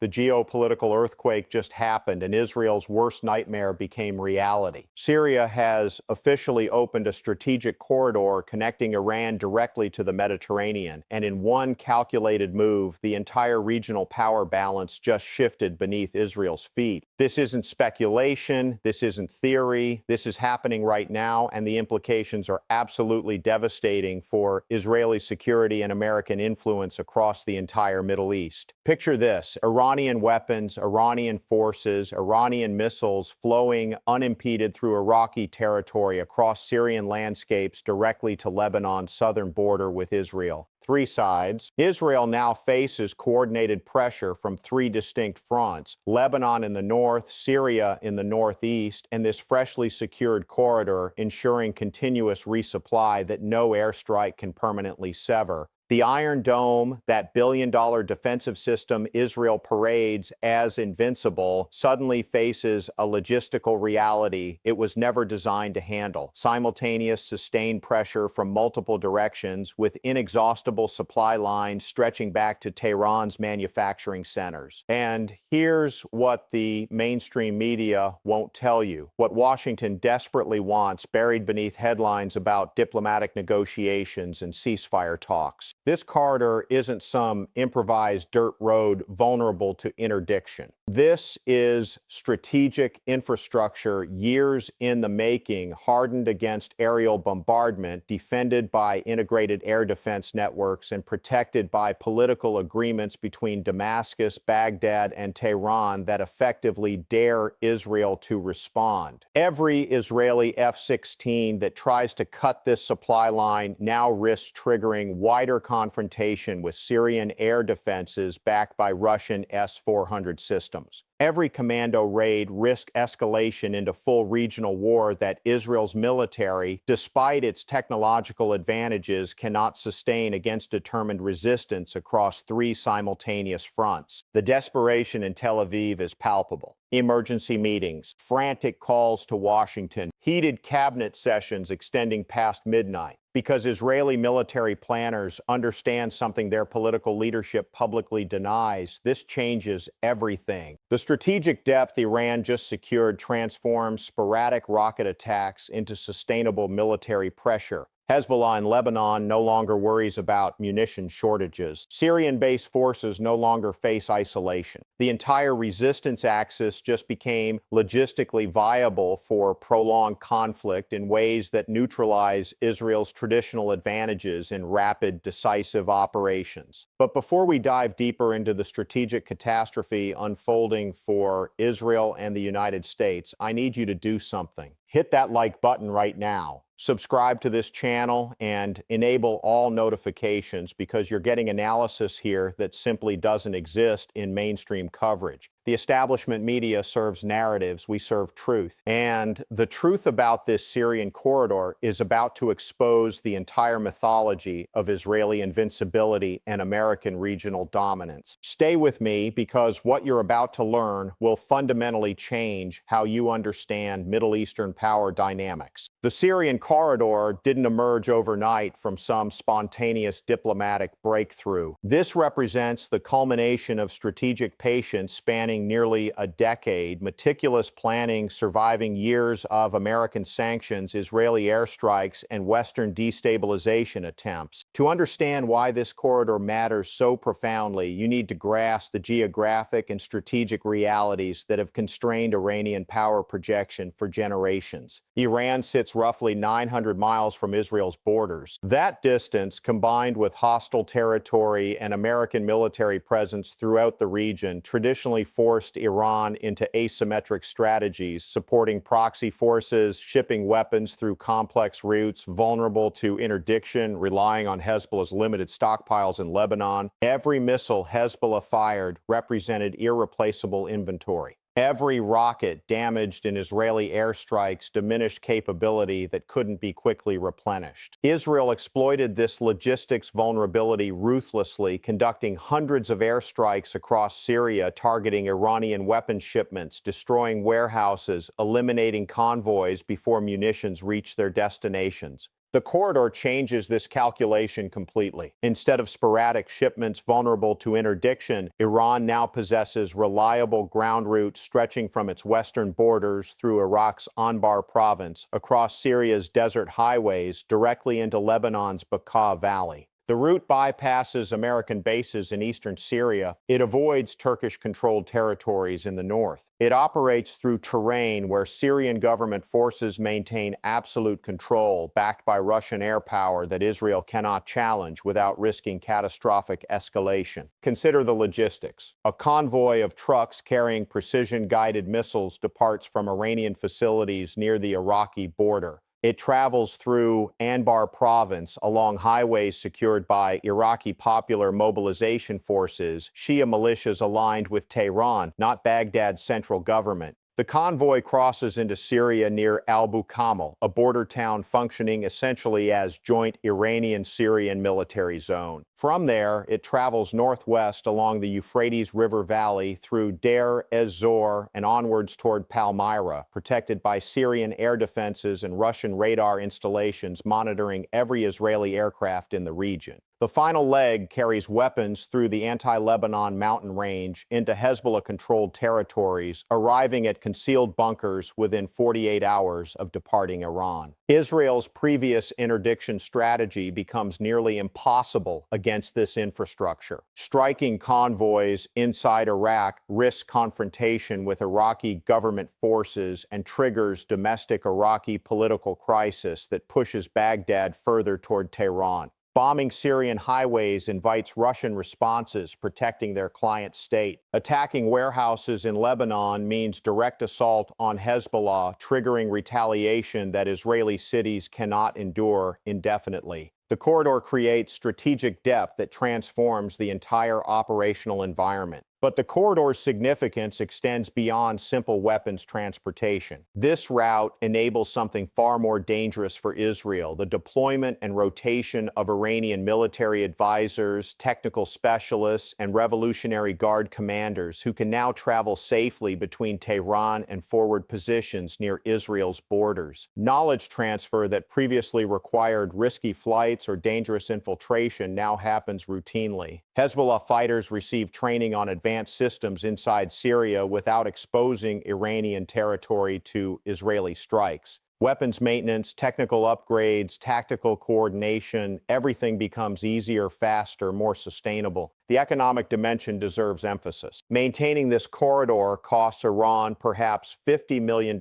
The geopolitical earthquake just happened, and Israel's worst nightmare became reality. Syria has officially opened a strategic corridor connecting Iran directly to the Mediterranean, and in one calculated move, the entire regional power balance just shifted beneath Israel's feet. This isn't speculation, this isn't theory, this is happening right now, and the implications are absolutely devastating for Israeli security and American influence across the entire Middle East. Picture this: Iranian weapons, Iranian forces, Iranian missiles flowing unimpeded through Iraqi territory across Syrian landscapes directly to Lebanon's southern border with Israel. Three sides. Israel now faces coordinated pressure from three distinct fronts: Lebanon in the north, Syria in the northeast, and this freshly secured corridor ensuring continuous resupply that no airstrike can permanently sever. The Iron Dome, that billion-dollar defensive system Israel parades as invincible, suddenly faces a logistical reality it was never designed to handle: simultaneous sustained pressure from multiple directions with inexhaustible supply lines stretching back to Tehran's manufacturing centers. And here's what the mainstream media won't tell you: what Washington desperately wants buried beneath headlines about diplomatic negotiations and ceasefire talks. This corridor isn't some improvised dirt road vulnerable to interdiction. This is strategic infrastructure years in the making, hardened against aerial bombardment, defended by integrated air defense networks, and protected by political agreements between Damascus, Baghdad, and Tehran that effectively dare Israel to respond. Every Israeli F-16 that tries to cut this supply line now risks triggering wider confrontation with Syrian air defenses backed by Russian S-400 systems. Every commando raid risked escalation into full regional war that Israel's military, despite its technological advantages, cannot sustain against determined resistance across three simultaneous fronts. The desperation in Tel Aviv is palpable. Emergency meetings, frantic calls to Washington, heated cabinet sessions extending past midnight. Because Israeli military planners understand something their political leadership publicly denies, this changes everything. The strategic depth Iran just secured transforms sporadic rocket attacks into sustainable military pressure. Hezbollah in Lebanon no longer worries about munition shortages. Syrian-based forces no longer face isolation. The entire resistance axis just became logistically viable for prolonged conflict in ways that neutralize Israel's traditional advantages in rapid, decisive operations. But before we dive deeper into the strategic catastrophe unfolding for Israel and the United States, I need you to do something. Hit that like button right now. Subscribe to this channel and enable all notifications, because you're getting analysis here that simply doesn't exist in mainstream coverage. The establishment media serves narratives, we serve truth. And the truth about this Syrian corridor is about to expose the entire mythology of Israeli invincibility and American regional dominance. Stay with me, because what you're about to learn will fundamentally change how you understand Middle Eastern power dynamics. The Syrian corridor didn't emerge overnight from some spontaneous diplomatic breakthrough. This represents the culmination of strategic patience spanning nearly a decade, meticulous planning surviving years of American sanctions, Israeli airstrikes, and Western destabilization attempts. To understand why this corridor matters so profoundly, you need to grasp the geographic and strategic realities that have constrained Iranian power projection for generations. Iran sits roughly 900 miles from Israel's borders. That distance, combined with hostile territory and American military presence throughout the region, traditionally forced Iran into asymmetric strategies, supporting proxy forces, shipping weapons through complex routes, vulnerable to interdiction, relying on Hezbollah's limited stockpiles in Lebanon. Every missile Hezbollah fired represented irreplaceable inventory. Every rocket damaged in Israeli airstrikes diminished capability that couldn't be quickly replenished. Israel exploited this logistics vulnerability ruthlessly, conducting hundreds of airstrikes across Syria, targeting Iranian weapons shipments, destroying warehouses, eliminating convoys before munitions reached their destinations. The corridor changes this calculation completely. Instead of sporadic shipments vulnerable to interdiction, Iran now possesses reliable ground routes stretching from its western borders through Iraq's Anbar province, across Syria's desert highways, directly into Lebanon's Bekaa Valley. The route bypasses American bases in eastern Syria. It avoids Turkish-controlled territories in the north. It operates through terrain where Syrian government forces maintain absolute control, backed by Russian air power that Israel cannot challenge without risking catastrophic escalation. Consider the logistics. A convoy of trucks carrying precision-guided missiles departs from Iranian facilities near the Iraqi border. It travels through Anbar province along highways secured by Iraqi Popular Mobilization Forces, Shia militias aligned with Tehran, not Baghdad's central government. The convoy crosses into Syria near Al-Bukamal, a border town functioning essentially as joint Iranian-Syrian military zone. From there, it travels northwest along the Euphrates River Valley through Deir ez-Zor and onwards toward Palmyra, protected by Syrian air defenses and Russian radar installations monitoring every Israeli aircraft in the region. The final leg carries weapons through the anti-Lebanon mountain range into Hezbollah-controlled territories, arriving at concealed bunkers within 48 hours of departing Iran. Israel's previous interdiction strategy becomes nearly impossible against this infrastructure. Striking convoys inside Iraq risks confrontation with Iraqi government forces and triggers domestic Iraqi political crisis that pushes Baghdad further toward Tehran. Bombing Syrian highways invites Russian responses, protecting their client state. Attacking warehouses in Lebanon means direct assault on Hezbollah, triggering retaliation that Israeli cities cannot endure indefinitely. The corridor creates strategic depth that transforms the entire operational environment. But the corridor's significance extends beyond simple weapons transportation. This route enables something far more dangerous for Israel: the deployment and rotation of Iranian military advisors, technical specialists, and Revolutionary Guard commanders who can now travel safely between Tehran and forward positions near Israel's borders. Knowledge transfer that previously required risky flights or dangerous infiltration now happens routinely. Hezbollah fighters receive training on advanced systems inside Syria without exposing Iranian territory to Israeli strikes. Weapons maintenance, technical upgrades, tactical coordination, everything becomes easier, faster, more sustainable. The economic dimension deserves emphasis. Maintaining this corridor costs Iran perhaps $50 million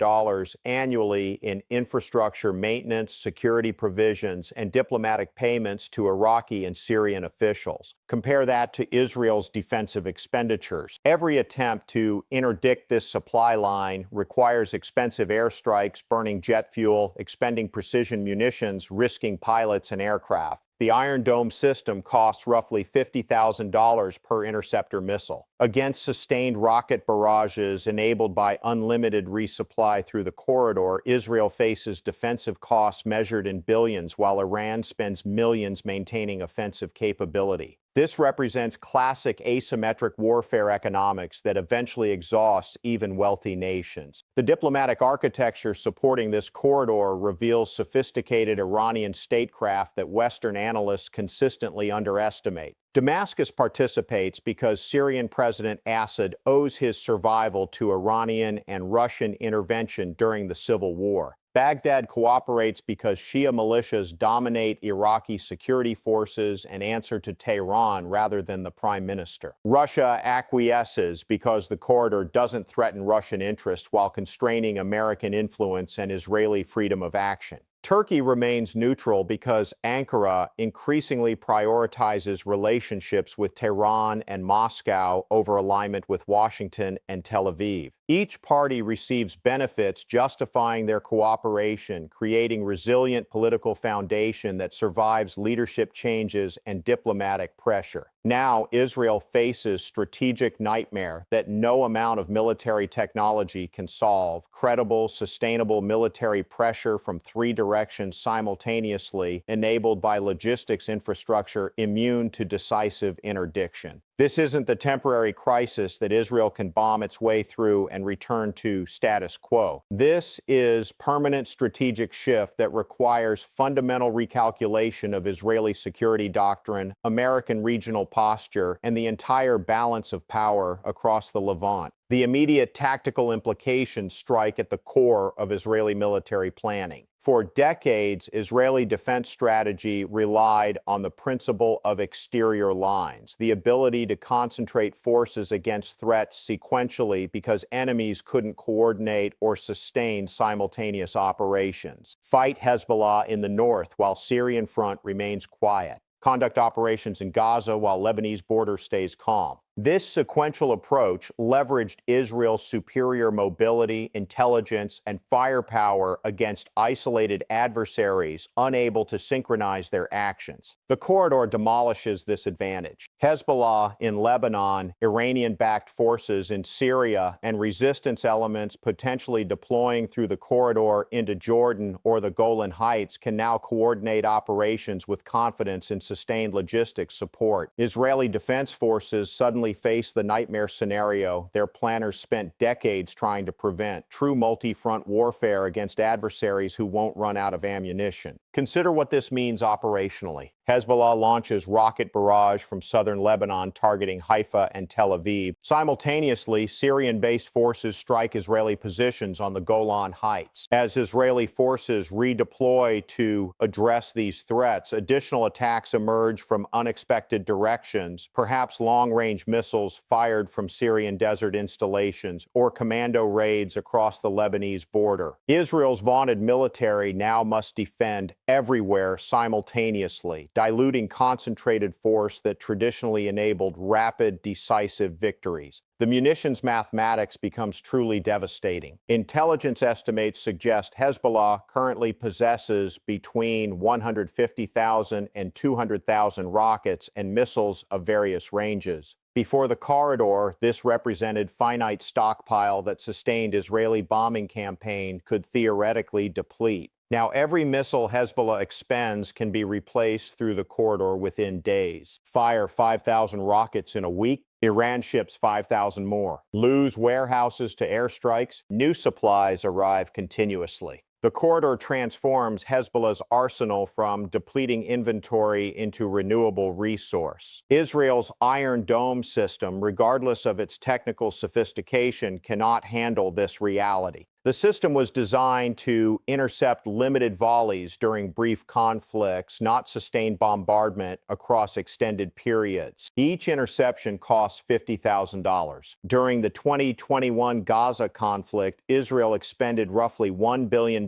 annually in infrastructure maintenance, security provisions, and diplomatic payments to Iraqi and Syrian officials. Compare that to Israel's defensive expenditures. Every attempt to interdict this supply line requires expensive airstrikes, burning jet fuel, expending precision munitions, risking pilots and aircraft. The Iron Dome system costs roughly $50,000 per interceptor missile. Against sustained rocket barrages enabled by unlimited resupply through the corridor, Israel faces defensive costs measured in billions, while Iran spends millions maintaining offensive capability. This represents classic asymmetric warfare economics that eventually exhausts even wealthy nations. The diplomatic architecture supporting this corridor reveals sophisticated Iranian statecraft that Western analysts consistently underestimate. Damascus participates because Syrian President Assad owes his survival to Iranian and Russian intervention during the civil war. Baghdad cooperates because Shia militias dominate Iraqi security forces and answer to Tehran rather than the prime minister. Russia acquiesces because the corridor doesn't threaten Russian interests while constraining American influence and Israeli freedom of action. Turkey remains neutral because Ankara increasingly prioritizes relationships with Tehran and Moscow over alignment with Washington and Tel Aviv. Each party receives benefits justifying their cooperation, creating resilient political foundation that survives leadership changes and diplomatic pressure. Now, Israel faces strategic nightmare that no amount of military technology can solve: credible, sustainable military pressure from three directions simultaneously, enabled by logistics infrastructure immune to decisive interdiction. This isn't the temporary crisis that Israel can bomb its way through and return to status quo. This is permanent strategic shift that requires fundamental recalculation of Israeli security doctrine, American regional posture, and the entire balance of power across the Levant. The immediate tactical implications strike at the core of Israeli military planning. For decades, Israeli defense strategy relied on the principle of exterior lines, the ability to concentrate forces against threats sequentially because enemies couldn't coordinate or sustain simultaneous operations. Fight Hezbollah in the north while Syrian front remains quiet. Conduct operations in Gaza while Lebanese border stays calm. This sequential approach leveraged Israel's superior mobility, intelligence, and firepower against isolated adversaries unable to synchronize their actions. The corridor demolishes this advantage. Hezbollah in Lebanon, Iranian-backed forces in Syria, and resistance elements potentially deploying through the corridor into Jordan or the Golan Heights can now coordinate operations with confidence in sustained logistics support. Israeli defense forces suddenly face the nightmare scenario their planners spent decades trying to prevent: true multi-front warfare against adversaries who won't run out of ammunition. Consider what this means operationally. Hezbollah launches rocket barrage from southern Lebanon targeting Haifa and Tel Aviv. Simultaneously, Syrian-based forces strike Israeli positions on the Golan Heights. As Israeli forces redeploy to address these threats, additional attacks emerge from unexpected directions, perhaps long-range missiles fired from Syrian desert installations or commando raids across the Lebanese border. Israel's vaunted military now must defend everywhere simultaneously, diluting concentrated force that traditionally enabled rapid, decisive victories. The munitions mathematics becomes truly devastating. Intelligence estimates suggest Hezbollah currently possesses between 150,000 and 200,000 rockets and missiles of various ranges. Before the corridor, this represented finite stockpile that sustained Israeli bombing campaign could theoretically deplete. Now, every missile Hezbollah expends can be replaced through the corridor within days. Fire 5,000 rockets in a week, Iran ships 5,000 more. Lose warehouses to airstrikes, new supplies arrive continuously. The corridor transforms Hezbollah's arsenal from depleting inventory into renewable resource. Israel's Iron Dome system, regardless of its technical sophistication, cannot handle this reality. The system was designed to intercept limited volleys during brief conflicts, not sustained bombardment across extended periods. Each interception costs $50,000. During the 2021 Gaza conflict, Israel expended roughly $1 billion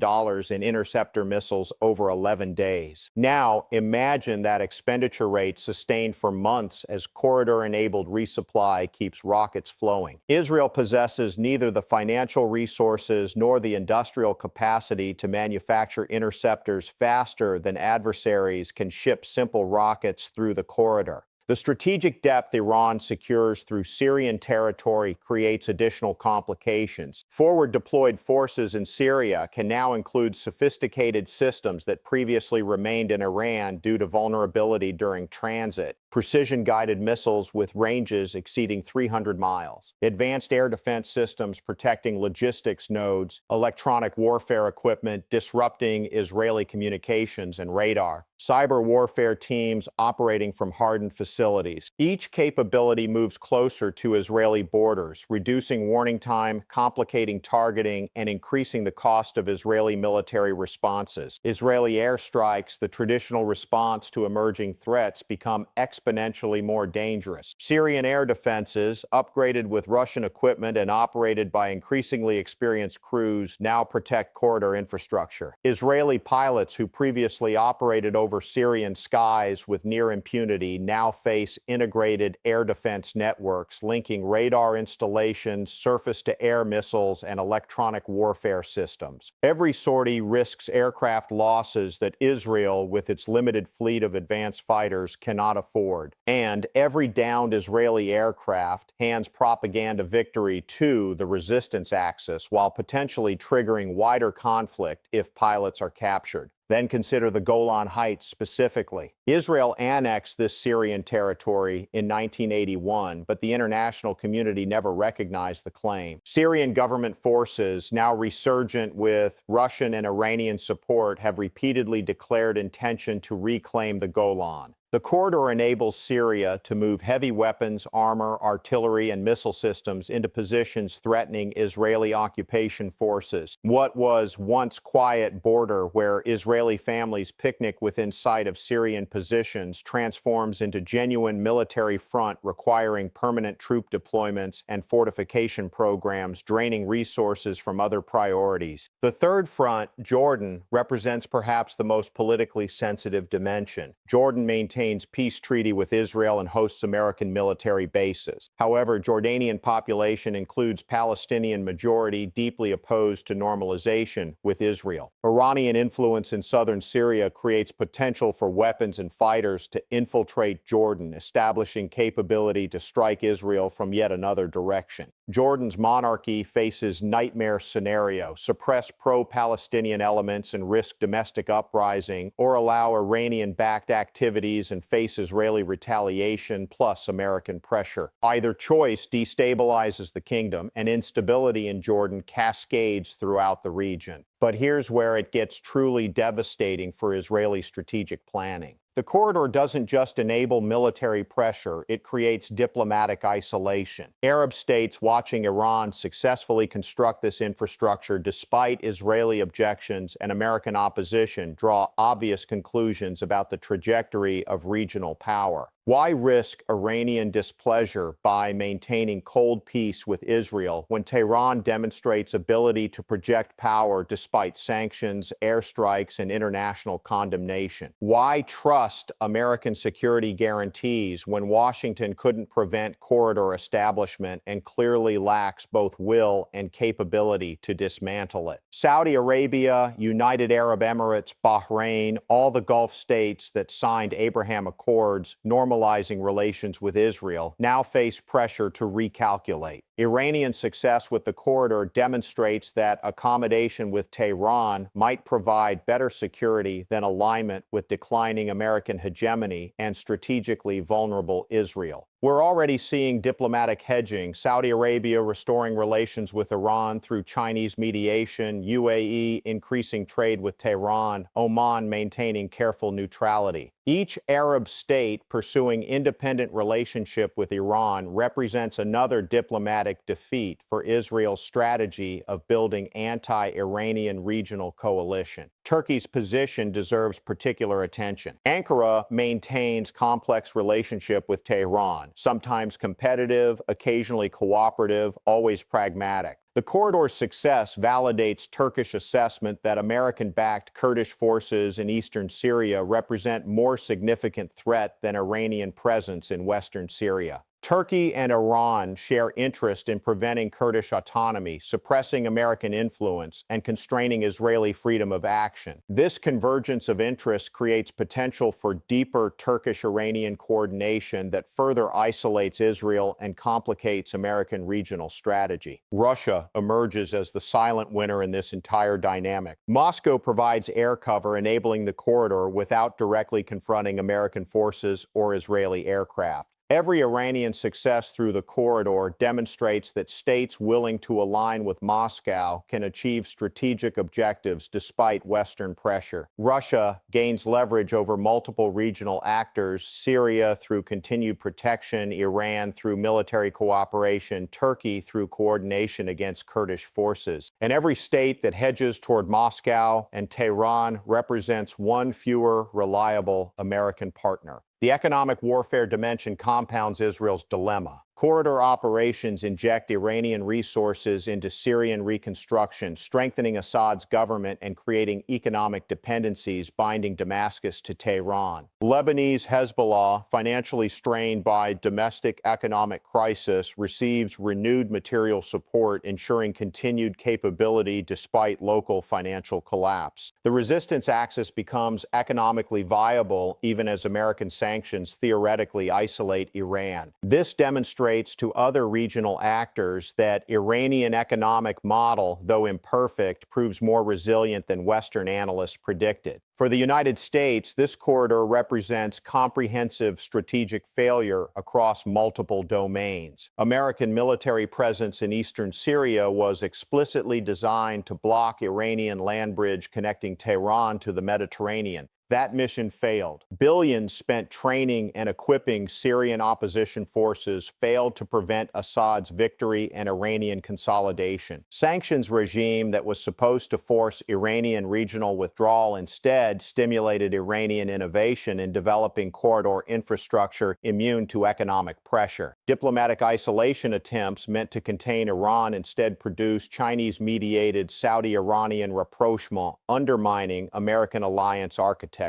in interceptor missiles over 11 days. Now, imagine that expenditure rate sustained for months as corridor-enabled resupply keeps rockets flowing. Israel possesses neither the financial resources nor the industrial capacity to manufacture interceptors faster than adversaries can ship simple rockets through the corridor. The strategic depth Iran secures through Syrian territory creates additional complications. Forward deployed forces in Syria can now include sophisticated systems that previously remained in Iran due to vulnerability during transit. Precision-guided missiles with ranges exceeding 300 miles, advanced air defense systems protecting logistics nodes, electronic warfare equipment disrupting Israeli communications and radar, cyber warfare teams operating from hardened facilities. Each capability moves closer to Israeli borders, reducing warning time, complicating targeting, and increasing the cost of Israeli military responses. Israeli airstrikes, the traditional response to emerging threats, become exponentially more dangerous. Syrian air defenses, upgraded with Russian equipment and operated by increasingly experienced crews, now protect corridor infrastructure. Israeli pilots who previously operated over Syrian skies with near impunity now face integrated air defense networks linking radar installations, surface-to-air missiles, and electronic warfare systems. Every sortie risks aircraft losses that Israel, with its limited fleet of advanced fighters, cannot afford. And every downed Israeli aircraft hands propaganda victory to the resistance axis while potentially triggering wider conflict if pilots are captured. Then consider the Golan Heights specifically. Israel annexed this Syrian territory in 1981, but the international community never recognized the claim. Syrian government forces, now resurgent with Russian and Iranian support, have repeatedly declared intention to reclaim the Golan. The corridor enables Syria to move heavy weapons, armor, artillery, and missile systems into positions threatening Israeli occupation forces. What was once quiet border where Israeli families picnic within sight of Syrian positions transforms into genuine military front requiring permanent troop deployments and fortification programs, draining resources from other priorities. The third front, Jordan, represents perhaps the most politically sensitive dimension. Jordan maintains peace treaty with Israel and hosts American military bases. However, Jordanian population includes Palestinian majority deeply opposed to normalization with Israel. Iranian influence in southern Syria creates potential for weapons and fighters to infiltrate Jordan, establishing capability to strike Israel from yet another direction. Jordan's monarchy faces nightmare scenario: suppress pro-Palestinian elements and risk domestic uprising, or allow Iranian-backed activities and face Israeli retaliation plus American pressure. Either choice destabilizes the kingdom, and instability in Jordan cascades throughout the region. But here's where it gets truly devastating for Israeli strategic planning. The corridor doesn't just enable military pressure, it creates diplomatic isolation. Arab states watching Iran successfully construct this infrastructure despite Israeli objections and American opposition draw obvious conclusions about the trajectory of regional power. Why risk Iranian displeasure by maintaining cold peace with Israel when Tehran demonstrates ability to project power despite sanctions, airstrikes, and international condemnation? Why trust American security guarantees when Washington couldn't prevent corridor establishment and clearly lacks both will and capability to dismantle it? Saudi Arabia, United Arab Emirates, Bahrain, all the Gulf states that signed Abraham Accords normalizing relations with Israel now face pressure to recalculate. Iranian success with the corridor demonstrates that accommodation with Tehran might provide better security than alignment with declining American hegemony and strategically vulnerable Israel. We're already seeing diplomatic hedging, Saudi Arabia restoring relations with Iran through Chinese mediation, UAE increasing trade with Tehran, Oman maintaining careful neutrality. Each Arab state pursuing independent relationship with Iran represents another diplomatic defeat for Israel's strategy of building anti-Iranian regional coalition. Turkey's position deserves particular attention. Ankara maintains complex relationship with Tehran, sometimes competitive, occasionally cooperative, always pragmatic. The corridor's success validates Turkish assessment that American-backed Kurdish forces in eastern Syria represent more significant threat than Iranian presence in western Syria. Turkey and Iran share interest in preventing Kurdish autonomy, suppressing American influence, and constraining Israeli freedom of action. This convergence of interests creates potential for deeper Turkish-Iranian coordination that further isolates Israel and complicates American regional strategy. Russia emerges as the silent winner in this entire dynamic. Moscow provides air cover, enabling the corridor without directly confronting American forces or Israeli aircraft. Every Iranian success through the corridor demonstrates that states willing to align with Moscow can achieve strategic objectives despite Western pressure. Russia gains leverage over multiple regional actors, Syria through continued protection, Iran through military cooperation, Turkey through coordination against Kurdish forces. And every state that hedges toward Moscow and Tehran represents one fewer reliable American partner. The economic warfare dimension compounds Israel's dilemma. Corridor operations inject Iranian resources into Syrian reconstruction, strengthening Assad's government and creating economic dependencies binding Damascus to Tehran. Lebanese Hezbollah, financially strained by domestic economic crisis, receives renewed material support, ensuring continued capability despite local financial collapse. The resistance axis becomes economically viable even as American sanctions theoretically isolate Iran. This demonstrates demonstrates to other regional actors that Iranian economic model, though imperfect, proves more resilient than Western analysts predicted. For the United States, this corridor represents comprehensive strategic failure across multiple domains. American military presence in eastern Syria was explicitly designed to block Iranian land bridge connecting Tehran to the Mediterranean. That mission failed. Billions spent training and equipping Syrian opposition forces failed to prevent Assad's victory and Iranian consolidation. Sanctions regime that was supposed to force Iranian regional withdrawal instead stimulated Iranian innovation in developing corridor infrastructure immune to economic pressure. Diplomatic isolation attempts meant to contain Iran instead produced Chinese-mediated Saudi-Iranian rapprochement, undermining American alliance architecture.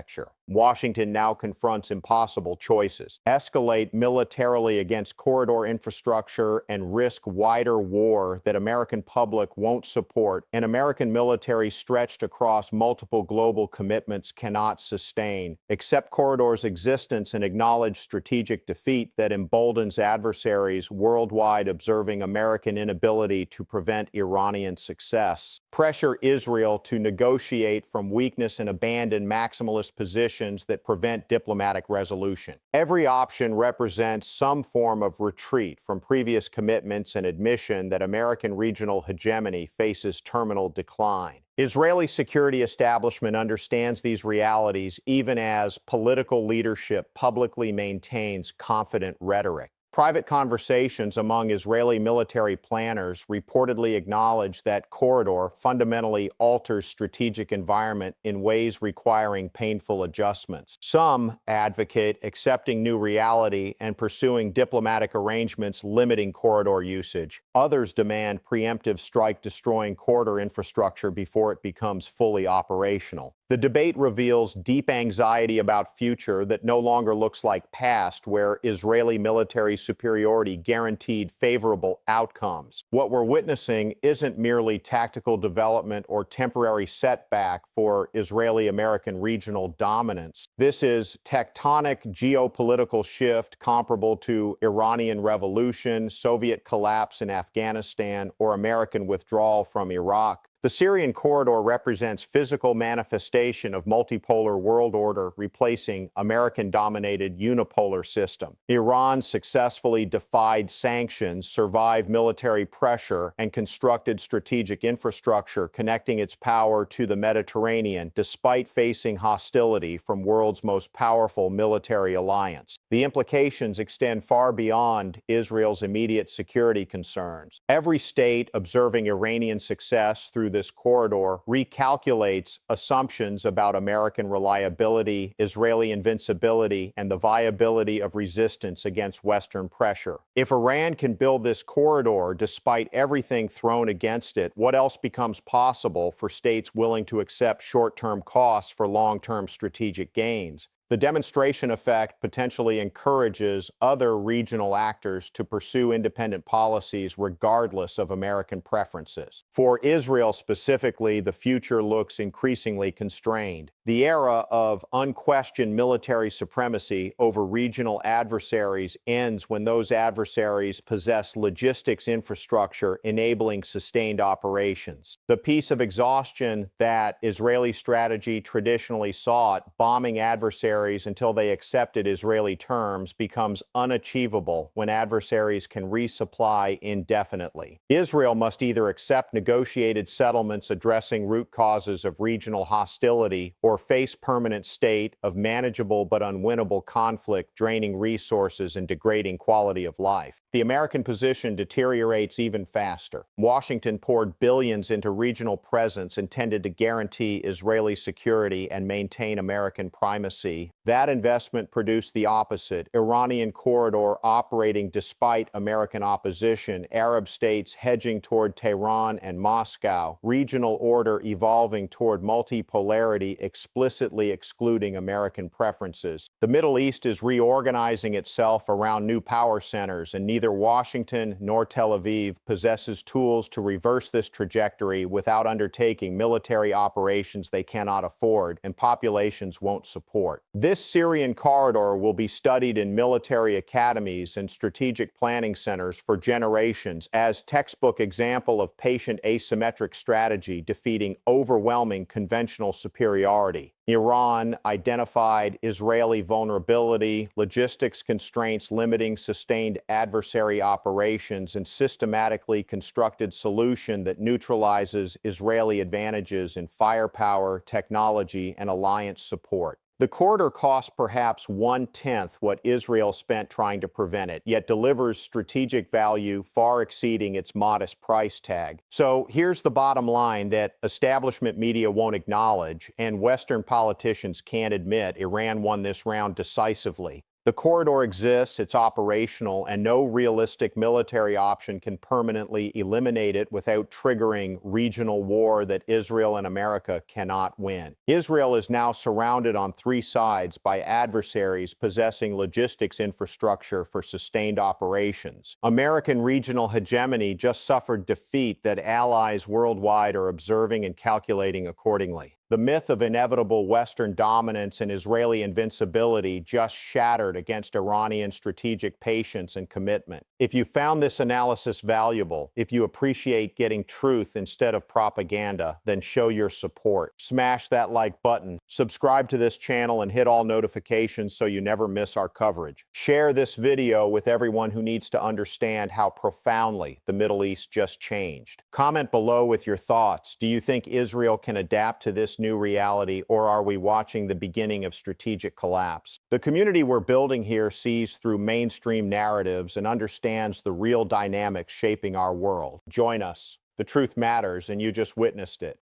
Washington now confronts impossible choices: escalate militarily against corridor infrastructure and risk wider war that American public won't support, and American military stretched across multiple global commitments cannot sustain. Accept corridor's existence and acknowledge strategic defeat that emboldens adversaries worldwide observing American inability to prevent Iranian success. Pressure Israel to negotiate from weakness and abandon maximalist positions that prevent diplomatic resolution. Every option represents some form of retreat from previous commitments and admission that American regional hegemony faces terminal decline. Israeli security establishment understands these realities even as political leadership publicly maintains confident rhetoric. Private conversations among Israeli military planners reportedly acknowledge that corridor fundamentally alters strategic environment in ways requiring painful adjustments. Some advocate accepting new reality and pursuing diplomatic arrangements limiting corridor usage. Others demand preemptive strike-destroying corridor infrastructure before it becomes fully operational. The debate reveals deep anxiety about future that no longer looks like past, where Israeli military superiority guaranteed favorable outcomes. What we're witnessing isn't merely tactical development or temporary setback for Israeli-American regional dominance. This is tectonic geopolitical shift comparable to Iranian revolution, Soviet collapse in Afghanistan, or American withdrawal from Iraq. The Syrian corridor represents physical manifestation of multipolar world order replacing American-dominated unipolar system. Iran successfully defied sanctions, survived military pressure, and constructed strategic infrastructure connecting its power to the Mediterranean despite facing hostility from world's most powerful military alliance. The implications extend far beyond Israel's immediate security concerns. Every state observing Iranian success through this corridor recalculates assumptions about American reliability, Israeli invincibility, and the viability of resistance against Western pressure. If Iran can build this corridor despite everything thrown against it, what else becomes possible for states willing to accept short-term costs for long-term strategic gains? The demonstration effect potentially encourages other regional actors to pursue independent policies regardless of American preferences. For Israel specifically, the future looks increasingly constrained. The era of unquestioned military supremacy over regional adversaries ends when those adversaries possess logistics infrastructure enabling sustained operations. The peace of exhaustion that Israeli strategy traditionally sought, bombing adversaries until they accepted Israeli terms, becomes unachievable when adversaries can resupply indefinitely. Israel must either accept negotiated settlements addressing root causes of regional hostility or face permanent state of manageable but unwinnable conflict, draining resources and degrading quality of life. The American position deteriorates even faster. Washington poured billions into regional presence intended to guarantee Israeli security and maintain American primacy. That investment produced the opposite: Iranian corridor operating despite American opposition, Arab states hedging toward Tehran and Moscow, regional order evolving toward multipolarity, explicitly excluding American preferences. The Middle East is reorganizing itself around new power centers, and neither Washington nor Tel Aviv possesses tools to reverse this trajectory without undertaking military operations they cannot afford and populations won't support. This Syrian corridor will be studied in military academies and strategic planning centers for generations as textbook example of patient asymmetric strategy defeating overwhelming conventional superiority. Iran identified Israeli vulnerability, logistics constraints limiting sustained adversary operations, and systematically constructed solution that neutralizes Israeli advantages in firepower, technology, and alliance support. The corridor costs perhaps 1/10 what Israel spent trying to prevent it, yet delivers strategic value far exceeding its modest price tag. So here's the bottom line that establishment media won't acknowledge, and Western politicians can't admit Iran won this round decisively. The corridor exists, it's operational, and no realistic military option can permanently eliminate it without triggering regional war that Israel and America cannot win. Israel is now surrounded on three sides by adversaries possessing logistics infrastructure for sustained operations. American regional hegemony just suffered defeat that allies worldwide are observing and calculating accordingly. The myth of inevitable Western dominance and Israeli invincibility just shattered against Iranian strategic patience and commitment. If you found this analysis valuable, if you appreciate getting truth instead of propaganda, then show your support. Smash that like button, subscribe to this channel, and hit all notifications so you never miss our coverage. Share this video with everyone who needs to understand how profoundly the Middle East just changed. Comment below with your thoughts. Do you think Israel can adapt to this new reality, or are we watching the beginning of strategic collapse? The community we're building here sees through mainstream narratives and understands the real dynamics shaping our world. Join us. The truth matters, and you just witnessed it.